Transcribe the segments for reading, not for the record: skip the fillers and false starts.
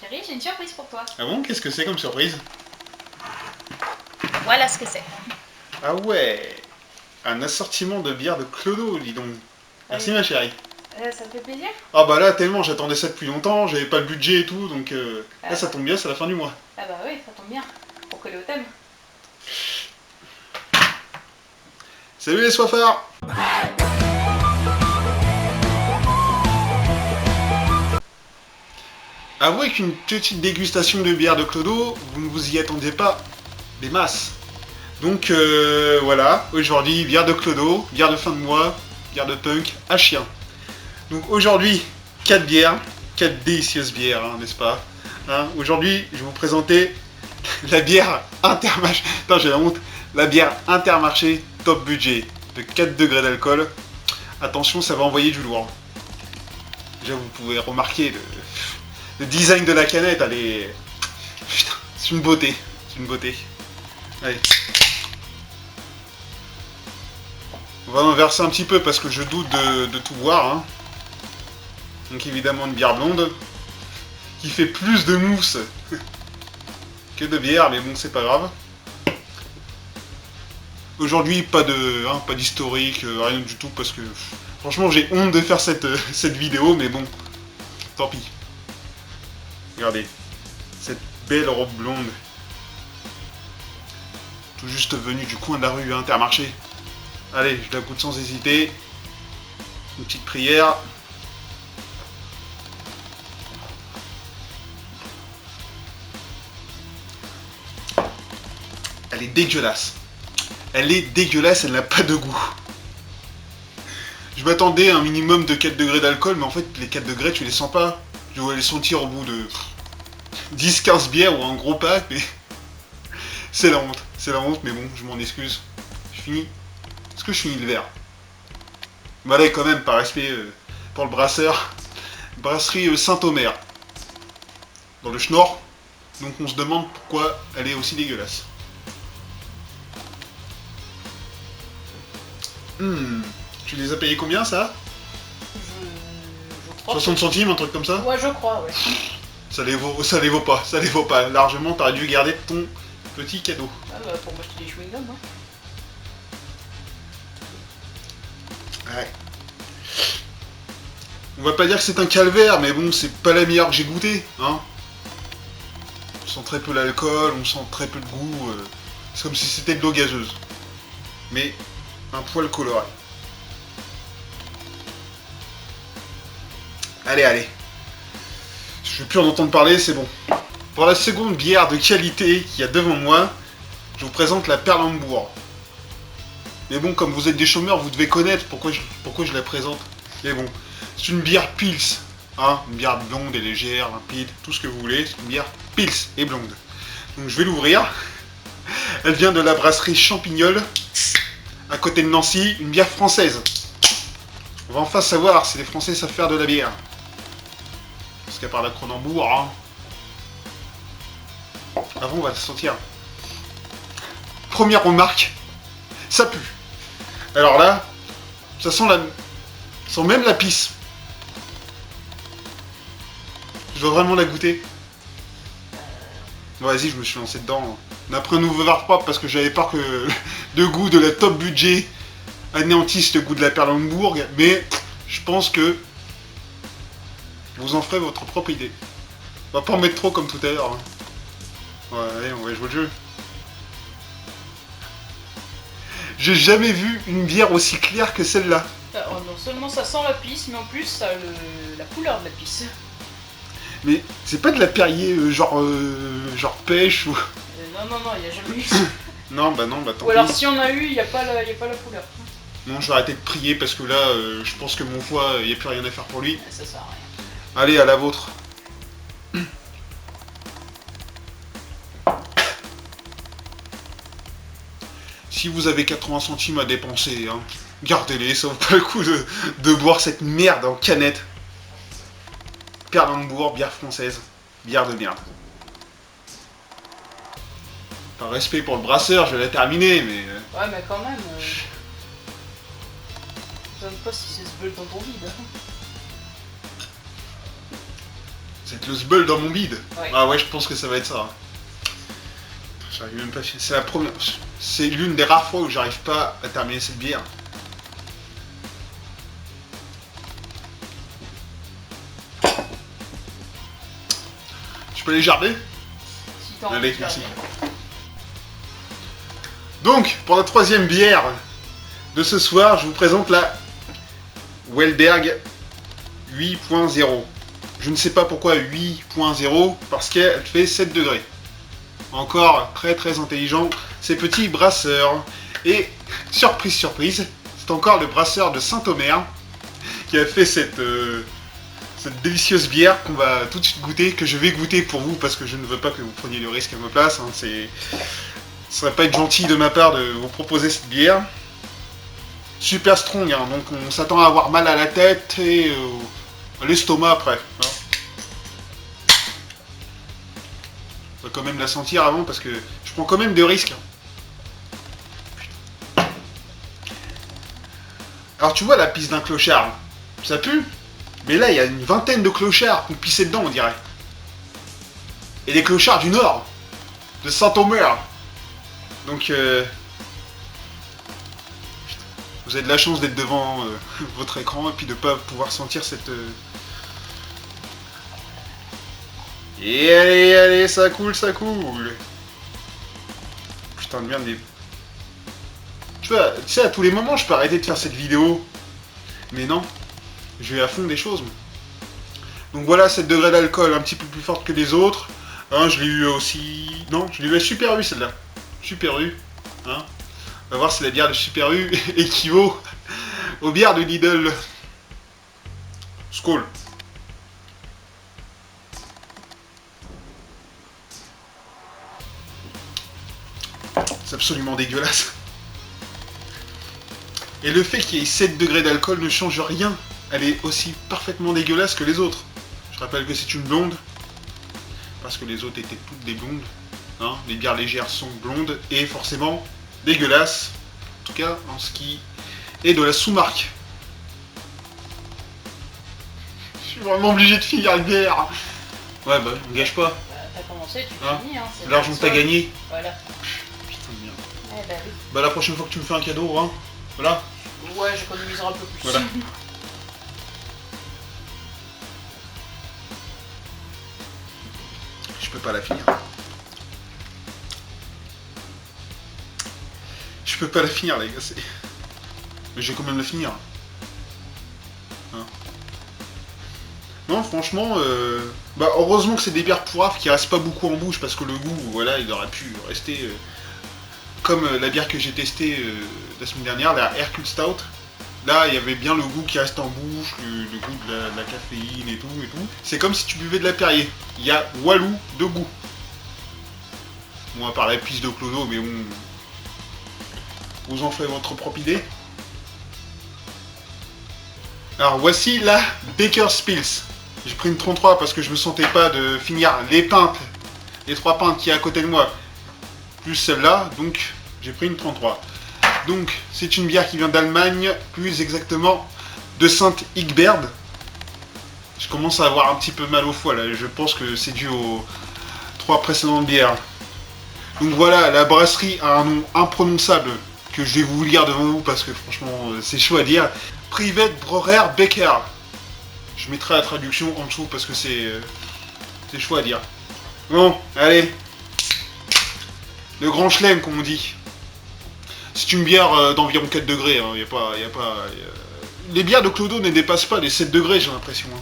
Chérie, j'ai une surprise pour toi. Ah bon? Qu'est-ce que c'est comme surprise? Voilà ce que c'est. Ah ouais! Un assortiment de bières de Clodo, dis donc. Merci Oui. ma chérie. Ça te fait plaisir? Ah bah là, tellement, j'attendais ça depuis longtemps, j'avais pas le budget et tout, donc là ça bah. tombe bien, c'est la fin du mois. Ah bah oui, ça tombe bien. Pour coller au thème. Salut les soifards! Avouez qu'une petite dégustation de bière de Clodo, vous ne vous y attendiez pas des masses. Donc voilà, aujourd'hui, bière de Clodo, bière de fin de mois, bière de punk, à chien. Donc aujourd'hui, 4 bières, 4 délicieuses bières, hein, n'est-ce pas, hein. Aujourd'hui, je vais vous présenter la bière Intermarché, attends j'ai la honte, la bière Intermarché top budget, de 4 degrés d'alcool. Attention, ça va envoyer du lourd. Déjà, vous pouvez remarquer le design de la canette, elle est... Putain, c'est une beauté, c'est une beauté. Allez. On va en verser un petit peu parce que je doute de tout voir, hein. Donc évidemment une bière blonde, qui fait plus de mousse que de bière, mais bon, c'est pas grave. Aujourd'hui, pas d'historique, rien du tout, parce que franchement, j'ai honte de faire cette vidéo, mais bon, tant pis. Regardez, cette belle robe blonde, tout juste venue du coin de la rue Intermarché. Allez, je la goûte sans hésiter. Une petite prière. Elle est dégueulasse. Elle est dégueulasse, elle n'a pas de goût. Je m'attendais à un minimum de 4 degrés d'alcool, mais en fait, les 4 degrés, tu les sens pas. Je dois les sentir au bout de 10-15 bières ou un gros pack, mais c'est la honte. C'est la honte, mais bon, je m'en excuse. Je finis. Est-ce que je finis le verre? Mais allez, quand même, par respect pour le brasseur. Brasserie Saint-Omer. Dans le Schnorr. Donc on se demande pourquoi elle est aussi dégueulasse. Tu les as payés combien, ça? Je crois. 60 centimes, un truc comme ça? Ouais, je crois, ouais. Ça les vaut pas, ça les vaut pas. Largement, t'aurais dû garder ton petit cadeau. Ah bah, pour m'acheter des chewing-gums, hein. Ouais. On va pas dire que c'est un calvaire, mais bon, c'est pas la meilleure que j'ai goûtée, hein. On sent très peu l'alcool, on sent très peu de goût. C'est comme si c'était de l'eau gazeuse. Mais un poil coloré. Allez, allez. Je veux plus en entendre parler, c'est bon. Pour la seconde bière de qualité qu'il y a devant moi, je vous présente la Perlembourg. Mais bon, comme vous êtes des chômeurs, vous devez connaître pourquoi je la présente. Mais bon, c'est une bière Pils. Hein, une bière blonde et légère, limpide, tout ce que vous voulez. C'est une bière Pils et blonde. Donc je vais l'ouvrir. Elle vient de la brasserie Champignol, à côté de Nancy, une bière française. On va enfin savoir si les Français savent faire de la bière. Parce qu'à part la Cronenbourg, hein. Avant, on va la sentir. Première remarque, ça pue. Alors là, ça sent même la pisse. Je dois vraiment la goûter. Bon, vas-y, je me suis lancé dedans. On a pris un nouveau verre propre parce que j'avais peur que le goût de la top budget anéantisse le goût de la Perlembourg, mais je pense que vous en ferez votre propre idée. On va pas en mettre trop comme tout à l'heure. Hein. Ouais, allez, on va jouer le jeu. J'ai jamais vu une bière aussi claire que celle-là. Non seulement ça sent la pisse, mais en plus ça a la couleur de la pisse. Mais c'est pas de la Perrier genre pêche ou... Non, il n'y a jamais eu. Non, bah tant Ou alors pis. si on a eu, il n'y a pas la couleur. Non, je vais arrêter de prier parce que là, je pense que mon foie, il n'y a plus rien à faire pour lui. Ça sert à rien. Allez, à la vôtre. Si vous avez 80 centimes à dépenser, hein, gardez-les, ça vaut pas le coup de boire cette merde en canette. Perlembourg, bière française, bière de merde. Par respect pour le brasseur, je vais la terminer, mais... Ouais, mais quand même... Je ne sais pas si c'est ce bol dans ton vide. C'est le sbull dans mon bide. Ouais. Ah ouais, je pense que ça va être ça. J'arrive même pas. C'est la première. C'est l'une des rares fois où j'arrive pas à terminer cette bière. Je peux les gerber? Si t'as envie Allez, de faire merci. bien. Donc, pour la troisième bière de ce soir, je vous présente la Welberg 8.0. Je ne sais pas pourquoi 8.0, parce qu'elle fait 7 degrés. Encore très très intelligent, ces petits brasseurs. Et, surprise surprise, c'est encore le brasseur de Saint-Omer qui a fait cette délicieuse bière qu'on va tout de suite goûter, que je vais goûter pour vous, parce que je ne veux pas que vous preniez le risque à ma place. Hein, ce serait pas être gentil de ma part de vous proposer cette bière. Super strong, hein, donc on s'attend à avoir mal à la tête et à l'estomac après. Hein. On va quand même la sentir avant parce que je prends quand même des risques. Alors tu vois la pisse d'un clochard, ça pue, mais là il y a une vingtaine de clochards qui ont pissé dedans on dirait. Et des clochards du Nord, de Saint-Omer. Donc vous avez de la chance d'être devant votre écran et puis de pas pouvoir sentir cette... Et allez, allez, ça coule, ça coule. Putain de merde, mais... Tu sais, à tous les moments, je peux arrêter de faire cette vidéo. Mais non, je vais à fond des choses. Moi. Donc voilà, 7 degrés d'alcool, un petit peu plus forte que les autres. Hein, je l'ai eu aussi... Non, je l'ai eu à Super U, celle-là. Super U. Hein. On va voir si la bière de Super U équivaut aux bières de Lidl. Skål. C'est absolument dégueulasse. Et le fait qu'il y ait 7 degrés d'alcool ne change rien. Elle est aussi parfaitement dégueulasse que les autres. Je rappelle que c'est une blonde. Parce que les autres étaient toutes des blondes. Hein, les bières légères sont blondes et forcément dégueulasses. En tout cas, en ce qui est de la sous-marque. Je suis vraiment obligé de finir la bière. Ouais, bah, on gâche pas. T'as commencé, tu Hein, finis. Hein, l'argent que t'as gagné. Voilà. Putain de merde. Eh bah oui. Bah, la prochaine fois que tu me fais un cadeau, hein. Voilà. Ouais, j'économiserai un peu plus. Voilà. Je peux pas la finir. Je peux pas la finir, les gars. Mais je vais quand même la finir. Hein. Non, franchement, bah heureusement que c'est des bières pourraves qui restent pas beaucoup en bouche parce que le goût, voilà, il aurait pu rester comme la bière que j'ai testée la semaine dernière, la Hercule Stout. Là, il y avait bien le goût qui reste en bouche, le goût de la caféine et tout et tout. C'est comme si tu buvais de la Perrier. Il y a walou de goût. Bon, à part la pisse de clodo, mais bon, vous en faites votre propre idée. Alors voici la Baker's Pils. J'ai pris une 33 parce que je me sentais pas de finir les pintes, les 3 pintes qui est à côté de moi, plus celle-là, donc j'ai pris une 33. Donc c'est une bière qui vient d'Allemagne, plus exactement de Saint-Igberd. Je commence à avoir un petit peu mal au foie là, je pense que c'est dû aux 3 précédentes bières. Donc voilà, la brasserie a un nom imprononçable que je vais vous lire devant vous parce que franchement c'est chaud à dire. Privet Brauer Becker. Je mettrai la traduction en dessous parce que c'est chaud à dire. Bon, allez. Le grand chelem, comme on dit. C'est une bière d'environ 4 degrés. Hein. Les bières de Clodo ne dépassent pas les 7 degrés, j'ai l'impression. Hein.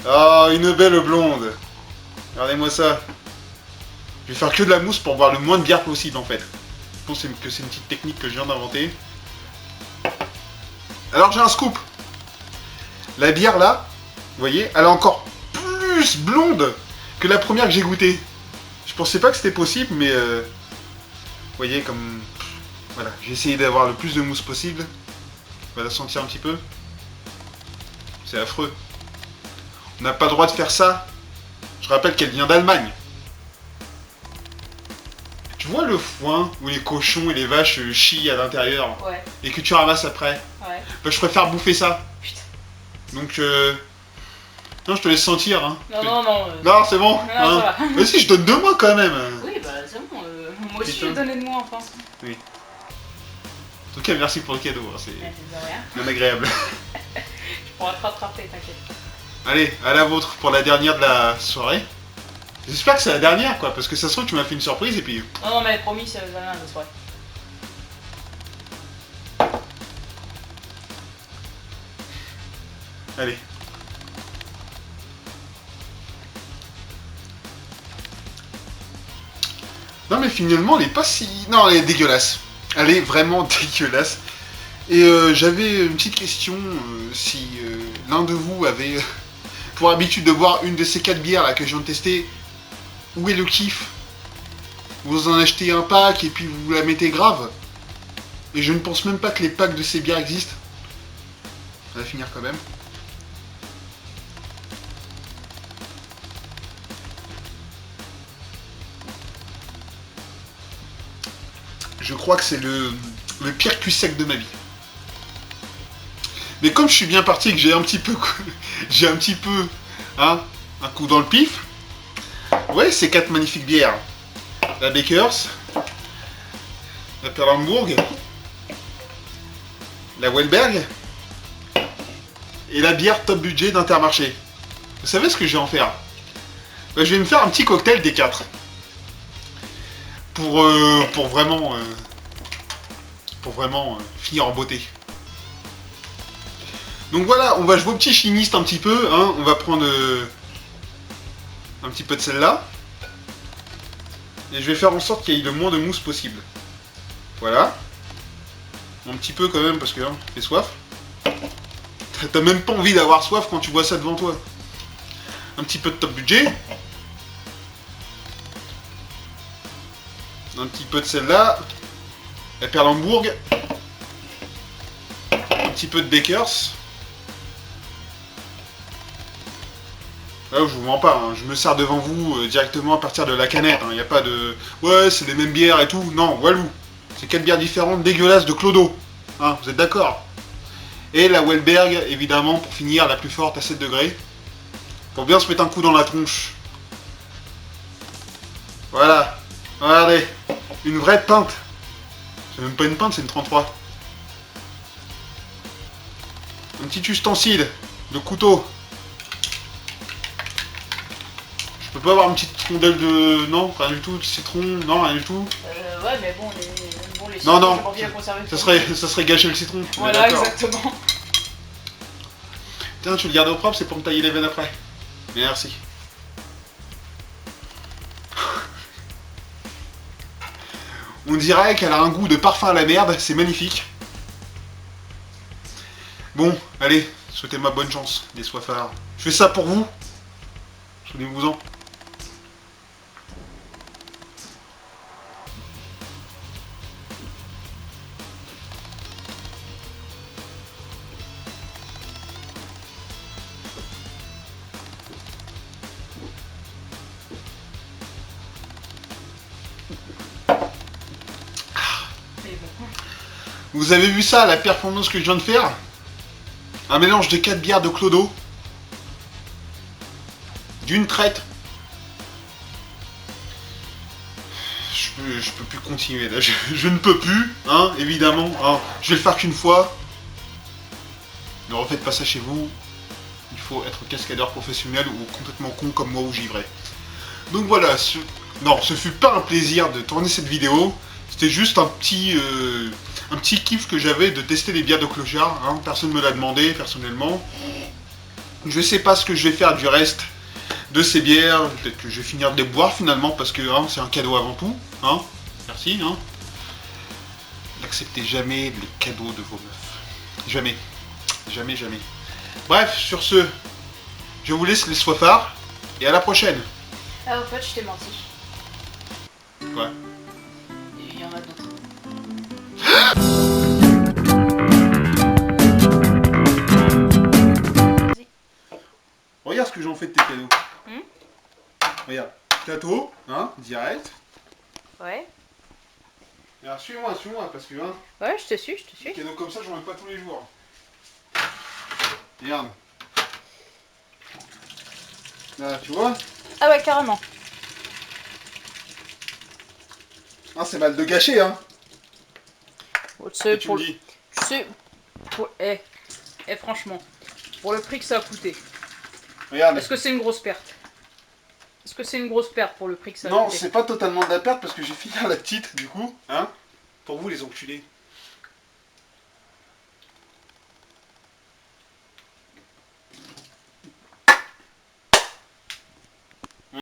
Ah, une belle blonde. Regardez-moi ça. Je vais faire que de la mousse pour boire le moins de bière possible, en fait. Je pense que c'est une petite technique que je viens d'inventer. Alors, j'ai un scoop. La bière, là, vous voyez, elle est encore plus blonde que la première que j'ai goûtée. Je pensais pas que c'était possible, mais... vous voyez, comme... Voilà, j'ai essayé d'avoir le plus de mousse possible. On va la sentir un petit peu. C'est affreux. On n'a pas le droit de faire ça. Je rappelle qu'elle vient d'Allemagne. Tu vois le foin où les cochons et les vaches chient à l'intérieur Ouais. et que tu ramasses après? Ouais. Bah, je préfère bouffer ça. Putain. Donc, Non, je te laisse sentir. Hein. Non. Non, c'est bon. Non, Hein. ça va. Mais si, je donne 2 mois quand même. Oui, bah c'est bon. Moi aussi, Putain. j'ai donné de moi, enfin. Oui. En tout cas, merci pour le cadeau. Hein. C'est Ouais, c'est de rien. bien agréable. Je pourrais te rattraper, t'inquiète. Allez, à la vôtre pour la dernière de la soirée. J'espère que c'est la dernière, quoi, parce que ça se trouve, tu m'as fait une surprise et puis... Non, mais promis, c'est la dernière de la soirée. Allez. Non, mais finalement, elle est pas si... Non, elle est dégueulasse. Elle est vraiment dégueulasse. Et j'avais une petite question, si l'un de vous avait pour habitude de boire une de ces 4 bières là que je viens de tester, où est le kiff? Vous en achetez un pack et puis vous la mettez grave. Et je ne pense même pas que les packs de ces bières existent. On va finir quand même. Je crois que c'est le pire cul sec de ma vie. Mais comme je suis bien parti et que j'ai un petit peu... hein, un coup dans le pif. Ouais, ces 4 magnifiques bières. La Bakers, la Perlenburg, la Wellberg et la bière top budget d'Intermarché. Vous savez ce que je vais en faire? Ben, je vais me faire un petit cocktail des 4. Pour vraiment finir en beauté. Donc voilà, on va jouer au petit chimiste un petit peu, hein. On va prendre un petit peu de celle-là. Et je vais faire en sorte qu'il y ait le moins de mousse possible. Voilà. Un petit peu quand même parce que hein, j'ai soif. T'as même pas envie d'avoir soif quand tu vois ça devant toi. Un petit peu de top budget. Un petit peu de celle-là. La Perlenburg. Un petit peu de Bakers. Là, je vous mens pas, hein. Je me sers devant vous directement à partir de la canette. Il n'y a pas de... Ouais, c'est les mêmes bières et tout. Non, walou. C'est 4 bières différentes, dégueulasses de Clodo. Hein, vous êtes d'accord? Et la Wellberg, évidemment, pour finir, la plus forte à 7 degrés. Pour bien se mettre un coup dans la tronche. Voilà. Regardez. Une vraie pinte. C'est même pas une pinte, c'est une 33. Un petit ustensile. Le couteau. Je peux pas avoir une petite rondelle de... Non, rien du tout, de citron, non, rien du tout. Ouais, mais bon, les Non, non, j'ai pas envie de conserver. ça serait gâcher le citron. Voilà, exactement. Tiens, tu le gardes au propre, c'est pour me tailler les veines après. Merci. On dirait qu'elle a un goût de parfum à la merde, c'est magnifique. Bon, allez, souhaitez-moi bonne chance, les soifards. Je fais ça pour vous. Souvenez-vous-en. Vous avez vu ça, la performance que je viens de faire? Un mélange de 4 bières de Clodo. D'une traite. Je peux plus continuer là, je ne peux plus, hein, évidemment. Hein. Je vais le faire qu'une fois. Ne refaites pas ça chez vous. Il faut être cascadeur professionnel ou complètement con comme moi ou givré. Donc voilà, non, ce fut pas un plaisir de tourner cette vidéo. C'était juste un petit kiff que j'avais de tester les bières de clochard. Hein. Personne ne me l'a demandé personnellement. Je sais pas ce que je vais faire du reste de ces bières. Peut-être que je vais finir de les boire finalement parce que hein, c'est un cadeau avant tout. Hein. Merci. Hein. N'acceptez jamais les cadeaux de vos meufs. Jamais. Jamais, jamais. Bref, sur ce, je vous laisse les soifards et à la prochaine. Ah, en fait, je t'ai menti. Quoi? Il y en a d'autres. Regarde ce que j'en fais de tes cadeaux. Regarde, cadeau, hein, direct. Ouais. Alors suis-moi, parce que hein, Ouais, je te suis. des cadeaux comme ça, j'en ai pas tous les jours. Regarde. Là, tu vois? Ah ouais, carrément. Ah, c'est mal de gâcher, hein. Tu sais, Et tu me dis. Tu sais, franchement, pour le prix que ça a coûté, Regarde. est-ce que c'est une grosse perte? Est-ce que c'est une grosse perte pour le prix que ça a Non, coûté? c'est pas totalement de la perte parce que j'ai fini la petite, du coup. Hein? Pour vous, les enculés.